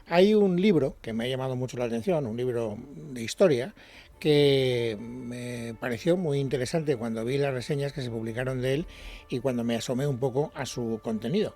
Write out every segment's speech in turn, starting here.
Hay un libro que me ha llamado mucho la atención, un libro de historia, que me pareció muy interesante cuando vi las reseñas que se publicaron de él y cuando me asomé un poco a su contenido.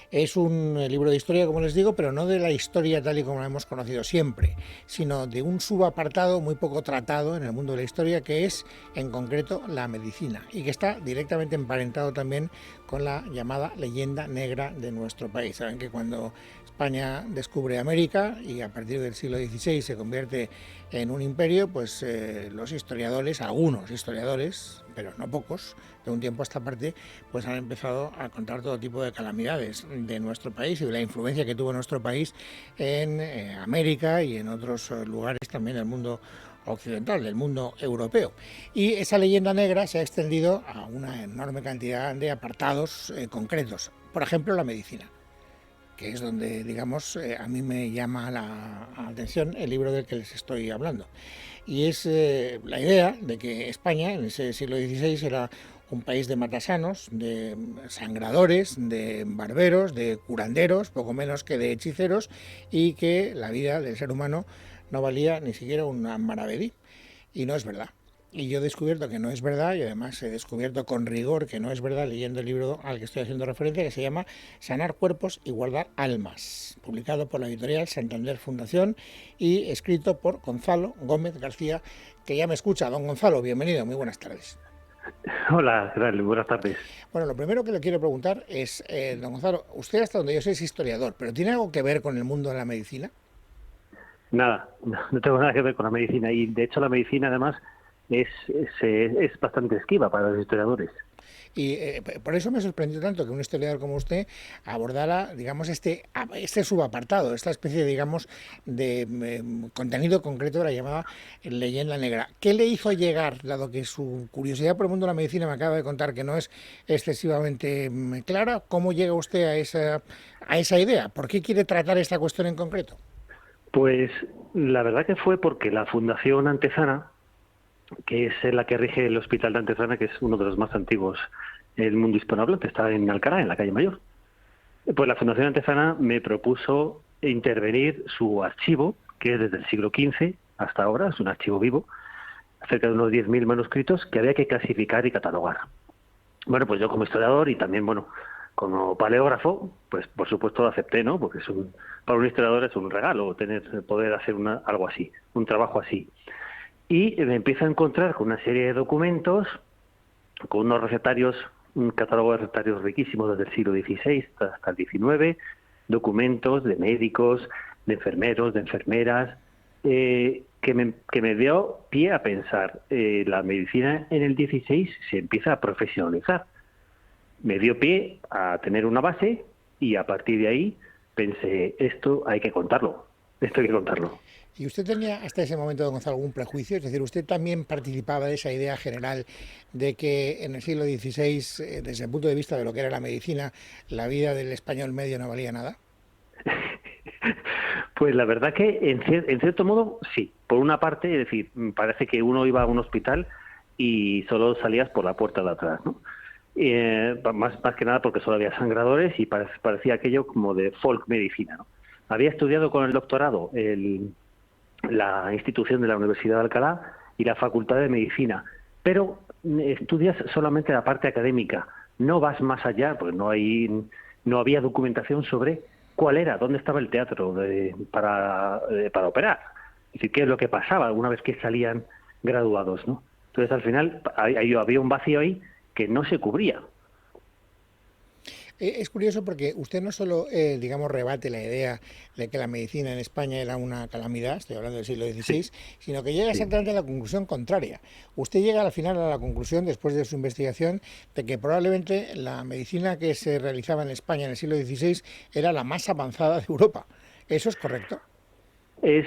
Es un libro de historia, como les digo, pero no de la historia tal y como la hemos conocido siempre, sino de un subapartado muy poco tratado en el mundo de la historia, que es en concreto la medicina, y que está directamente emparentado también con la llamada leyenda negra de nuestro país. Saben que cuando España descubre América y a partir del siglo XVI se convierte en un imperio, pues los historiadores, algunos historiadores, pero no pocos, de un tiempo a esta parte, pues han empezado a contar todo tipo de calamidades de nuestro país y de la influencia que tuvo nuestro país en América y en otros lugares también del mundo occidental, del mundo europeo. Y esa leyenda negra se ha extendido a una enorme cantidad de apartados concretos. Por ejemplo, la medicina, que es donde, digamos, a mí me llama la atención el libro del que les estoy hablando. Y es la idea de que España, en ese siglo XVI, era un país de matasanos, de sangradores, de barberos, de curanderos, poco menos que de hechiceros, y que la vida del ser humano no valía ni siquiera una maravedí. Y no es verdad. Y yo he descubierto que no es verdad, y además he descubierto con rigor que no es verdad leyendo el libro al que estoy haciendo referencia, que se llama Sanar cuerpos y guardar almas, publicado por la editorial Santander Fundación y escrito por Gonzalo Gómez García, que ya me escucha. Don Gonzalo, bienvenido, muy buenas tardes. Hola, ¿qué tal? Buenas tardes. Bueno, lo primero que le quiero preguntar es, don Gonzalo, usted hasta donde yo sé es historiador, pero ¿tiene algo que ver con el mundo de la medicina? Nada, no tengo nada que ver con la medicina y de hecho la medicina además es bastante esquiva para los historiadores. Y por eso me sorprendió tanto que un historiador como usted abordara, digamos, este subapartado, esta especie, digamos, de contenido concreto de la llamada leyenda negra. ¿Qué le hizo llegar, dado que su curiosidad por el mundo de la medicina me acaba de contar que no es excesivamente clara? ¿Cómo llega usted a esa idea? ¿Por qué quiere tratar esta cuestión en concreto? Pues la verdad que fue porque la Fundación Antezana, que es la que rige el Hospital de Antezana, que es uno de los más antiguos del mundo hispanohablante, está en Alcalá, en la calle Mayor. Pues la Fundación Antezana me propuso intervenir su archivo, que es desde el siglo XV hasta ahora, es un archivo vivo, cerca de unos 10.000 manuscritos que había que clasificar y catalogar. Bueno, pues yo como historiador y también, bueno, como paleógrafo, pues por supuesto lo acepté, ¿no? Porque para un historiador es un regalo poder hacer algo así, un trabajo así. Y me empiezo a encontrar con una serie de documentos, con unos recetarios, un catálogo de recetarios riquísimo desde el siglo XVI hasta el XIX, documentos de médicos, de enfermeros, de enfermeras, que me dio pie a pensar, la medicina en el XVI se empieza a profesionalizar. Me dio pie a tener una base y a partir de ahí pensé, esto hay que contarlo, esto hay que contarlo. ¿Y usted tenía hasta ese momento, don Gonzalo, algún prejuicio? Es decir, ¿usted también participaba de esa idea general de que en el siglo XVI, desde el punto de vista de lo que era la medicina, la vida del español medio no valía nada? Pues la verdad que en cierto modo sí. Por una parte, es decir, parece que uno iba a un hospital y solo salías por la puerta de atrás, ¿no? Más que nada porque solo había sangradores y parecía aquello como de folk medicina, ¿no? Había estudiado con el doctorado la institución de la Universidad de Alcalá y la Facultad de Medicina, pero estudias solamente la parte académica, no vas más allá, pues no había documentación sobre dónde estaba el teatro para operar, es decir, qué es lo que pasaba una vez que salían graduados, ¿no? Entonces al final había un vacío ahí que no se cubría. Es curioso porque usted no solo, digamos, rebate la idea de que la medicina en España era una calamidad, estoy hablando del siglo Sí, XVI, sino que llega sí. exactamente a la conclusión contraria. Usted llega al final a la conclusión, después de su investigación, de que probablemente la medicina que se realizaba en España en el siglo XVI era la más avanzada de Europa. ¿Eso es correcto? Es,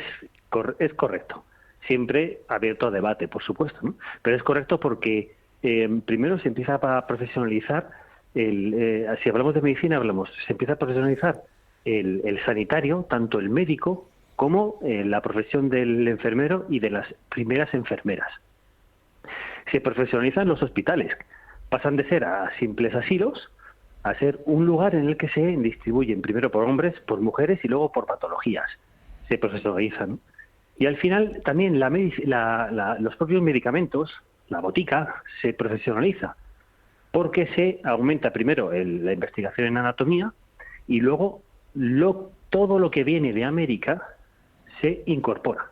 es correcto. Siempre abierto a debate, por supuesto, ¿no? Pero es correcto porque primero se empieza a profesionalizar, si hablamos de medicina, se empieza a profesionalizar el sanitario, tanto el médico como la profesión del enfermero y de las primeras enfermeras. Se profesionalizan los hospitales, pasan de ser a simples asilos a ser un lugar en el que se distribuyen primero por hombres, por mujeres y luego por patologías. se profesionaliza, ¿no? Y al final también los propios medicamentos, la botica, se profesionaliza, porque se aumenta primero la investigación en anatomía y luego todo lo que viene de América se incorpora.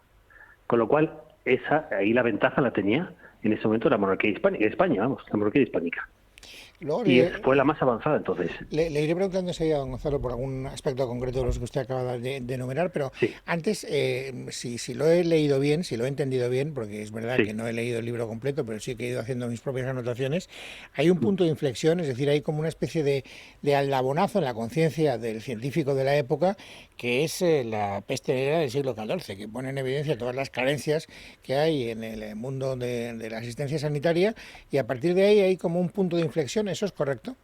Con lo cual, ahí la ventaja la tenía en ese momento la monarquía hispánica, España, vamos, la monarquía hispánica. Luego, Y fue la más avanzada entonces. Le iré preguntando enseguida a don Gonzalo por algún aspecto concreto de los que usted acaba de enumerar, pero Sí. antes, si lo he leído bien, si lo he entendido bien, porque es verdad que no he leído el libro completo, pero sí que he ido haciendo mis propias anotaciones, hay un punto de inflexión, es decir, hay como una especie de aldabonazo en la conciencia del científico de la época, que es la peste negra del siglo XIV, que pone en evidencia todas las carencias que hay en el mundo de la asistencia sanitaria, y a partir de ahí hay como un punto de inflexión. ¿Eso es correcto?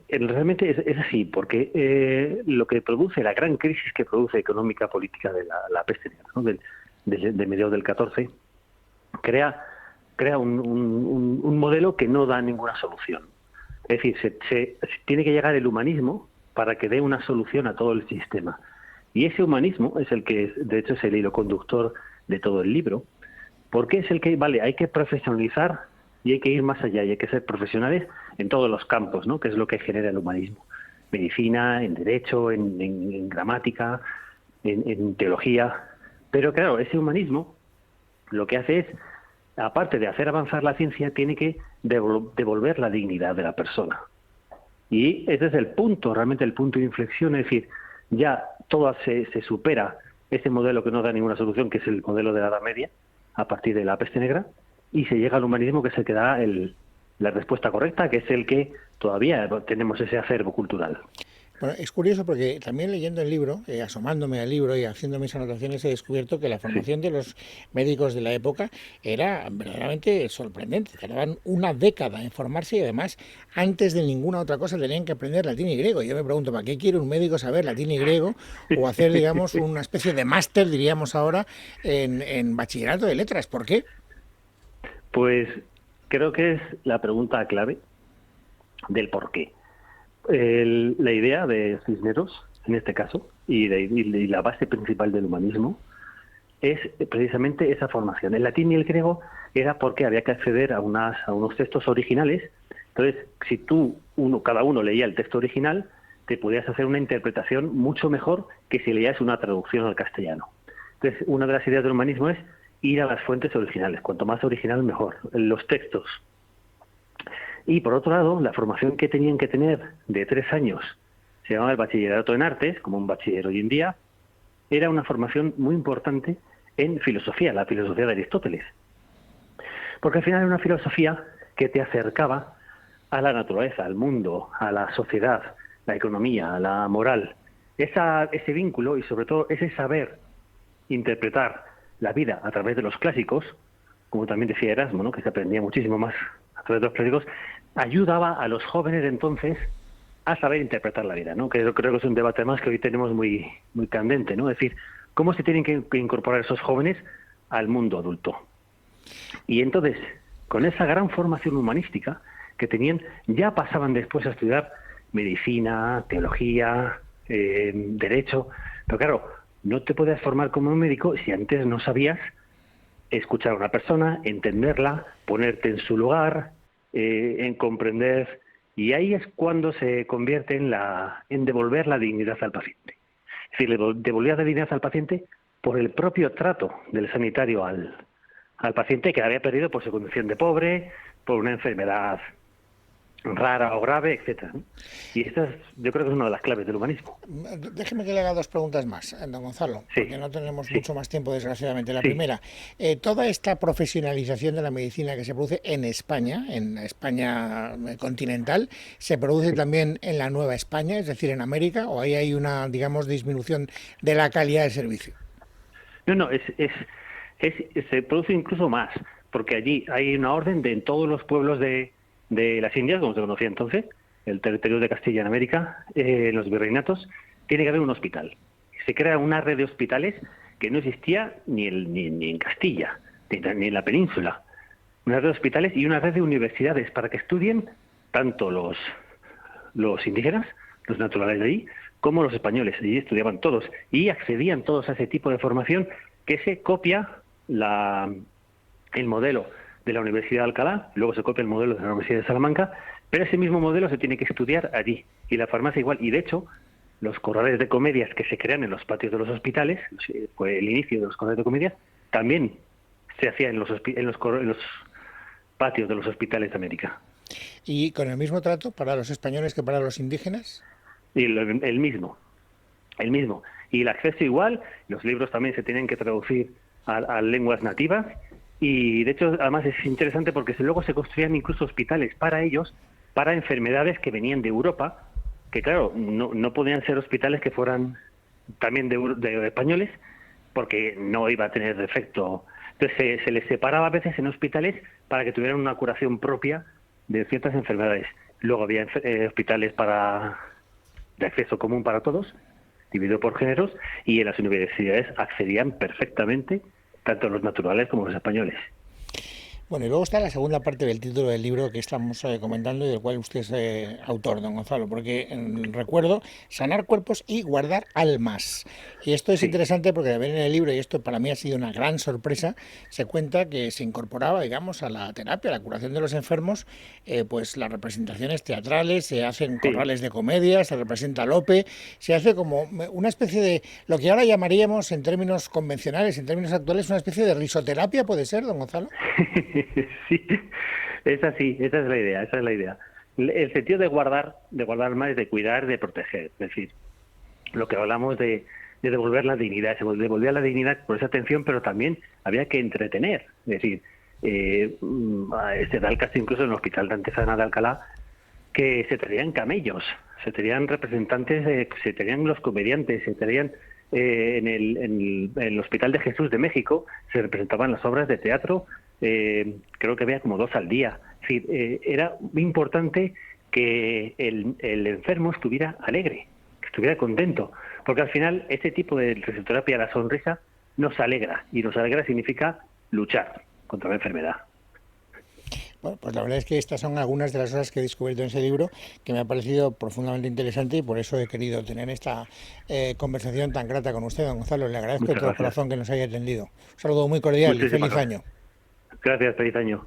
Realmente es así, porque lo que produce, la gran crisis que produce económica política de la peste negra, ¿no? de mediados del 14, crea un modelo que no da ninguna solución. Es decir, se tiene que llegar el humanismo para que dé una solución a todo el sistema. Y ese humanismo es el que, de hecho, es el hilo conductor de todo el libro, porque es el que, hay que profesionalizar y hay que ir más allá y hay que ser profesionales en todos los campos, ¿no? Que es lo que genera el humanismo. Medicina, en derecho, en gramática, en teología. Pero claro, ese humanismo lo que hace es, aparte de hacer avanzar la ciencia, tiene que devolver la dignidad de la persona. Y ese es el punto, realmente el punto de inflexión, es decir, ya todo se supera ese modelo que no da ninguna solución, que es el modelo de la Edad Media, a partir de la peste negra, y se llega al humanismo, que es el que da la respuesta correcta, que es el que todavía tenemos ese acervo cultural. Bueno, es curioso porque también leyendo el libro, asomándome al libro y haciendo mis anotaciones, he descubierto que la formación de los médicos de la época era verdaderamente sorprendente. Tardaban una década en formarse y además antes de ninguna otra cosa tenían que aprender latín y griego. Yo me pregunto, ¿para qué quiere un médico saber latín y griego o hacer, digamos, una especie de máster, diríamos ahora, en bachillerato de letras? ¿Por qué? Pues creo que es la pregunta clave del por qué. La idea de Cisneros, en este caso, y la base principal del humanismo, es precisamente esa formación. El latín y el griego era porque había que acceder a unos textos originales. Entonces, si cada uno leía el texto original, te podías hacer una interpretación mucho mejor que si leías una traducción al castellano. Entonces, una de las ideas del humanismo es ir a las fuentes originales. Cuanto más original, mejor. Los textos. Y por otro lado, la formación que tenían que tener de 3 años, se llamaba el bachillerato en artes, como un bachiller hoy en día, era una formación muy importante en filosofía, la filosofía de Aristóteles. Porque al final era una filosofía que te acercaba a la naturaleza, al mundo, a la sociedad, la economía, a la moral. Ese vínculo y sobre todo ese saber interpretar la vida a través de los clásicos, como también decía Erasmo, ¿no? Que se aprendía muchísimo más a través de los clásicos, ayudaba a los jóvenes de entonces a saber interpretar la vida, ¿no? Que yo creo que es un debate más que hoy tenemos muy, muy candente, ¿no? Es decir, cómo se tienen que incorporar esos jóvenes al mundo adulto. Y entonces, con esa gran formación humanística que tenían, ya pasaban después a estudiar medicina, teología, derecho. Pero claro, no te podías formar como un médico si antes no sabías escuchar a una persona, entenderla, ponerte en su lugar, en comprender, y ahí es cuando se convierte en devolver la dignidad al paciente. Es decir, devolver la dignidad al paciente por el propio trato del sanitario al paciente, que había perdido por su condición de pobre, por una enfermedad rara o grave, etcétera. Y esta yo creo que es una de las claves del humanismo. Déjeme que le haga 2 preguntas más, don Gonzalo, porque no tenemos mucho más tiempo, desgraciadamente. La primera, toda esta profesionalización de la medicina que se produce en España continental, ¿se produce también en la Nueva España, es decir, en América, o ahí hay una, digamos, disminución de la calidad del servicio? No, se produce incluso más, porque allí hay una orden en todos los pueblos de las Indias, como se conocía entonces, el territorio de Castilla en América, en los virreinatos, tiene que haber un hospital. Se crea una red de hospitales que no existía ni en Castilla, ni en la península. Una red de hospitales y una red de universidades para que estudien tanto los indígenas los naturales de allí, como los españoles. Allí estudiaban todos y accedían todos a ese tipo de formación que se copia el modelo de la Universidad de Alcalá, luego se copia el modelo de la Universidad de Salamanca, pero ese mismo modelo se tiene que estudiar allí. Y la farmacia igual. Y de hecho, los corrales de comedias que se crean en los patios de los hospitales, fue el inicio de los corrales de comedias, también se hacía en los patios de los hospitales de América. ¿Y con el mismo trato para los españoles que para los indígenas? Y el mismo. Y el acceso igual, los libros también se tienen que traducir a lenguas nativas. Y de hecho, además es interesante porque luego se construían incluso hospitales para ellos, para enfermedades que venían de Europa, que claro, no podían ser hospitales que fueran también de españoles, porque no iba a tener defecto. Entonces se les separaba a veces en hospitales para que tuvieran una curación propia de ciertas enfermedades. Luego había hospitales de acceso común para todos, dividido por géneros, y en las universidades accedían perfectamente tanto los naturales como los españoles. Bueno, y luego está la segunda parte del título del libro que estamos comentando y del cual usted es autor, don Gonzalo, porque recuerdo sanar cuerpos y guardar almas. Y esto es Sí, interesante porque también en el libro, y esto para mí ha sido una gran sorpresa, se cuenta que se incorporaba, digamos, a la terapia, a la curación de los enfermos, pues las representaciones teatrales, se hacen sí. corrales de comedia, se representa Lope, se hace como una especie de, lo que ahora llamaríamos en términos convencionales, en términos actuales, una especie de risoterapia, ¿puede ser, don Gonzalo? Sí, es así, esa es la idea, esa es la idea. El sentido de guardar más es de cuidar, de proteger. Es decir, lo que hablamos de devolver la dignidad, se devolvía la dignidad por esa atención, pero también había que entretener. Es decir, se da el caso incluso en el Hospital de Antezana de Alcalá, que se traían camellos, se traían representantes, se traían los comediantes, se traían en el Hospital de Jesús de México, se representaban las obras de teatro, creo que había como 2 al día. Es decir, era muy importante que el enfermo estuviera alegre, que estuviera contento, porque al final este tipo de risoterapia, la sonrisa, nos alegra, y nos alegra significa luchar contra la enfermedad. Bueno, pues la verdad es que estas son algunas de las cosas que he descubierto en ese libro que me ha parecido profundamente interesante y por eso he querido tener esta conversación tan grata con usted, don Gonzalo. Le agradezco de Muchas todo gracias. corazón que nos haya atendido. Un saludo muy cordial y Muchísimas feliz gracias. año. Gracias, feliz año.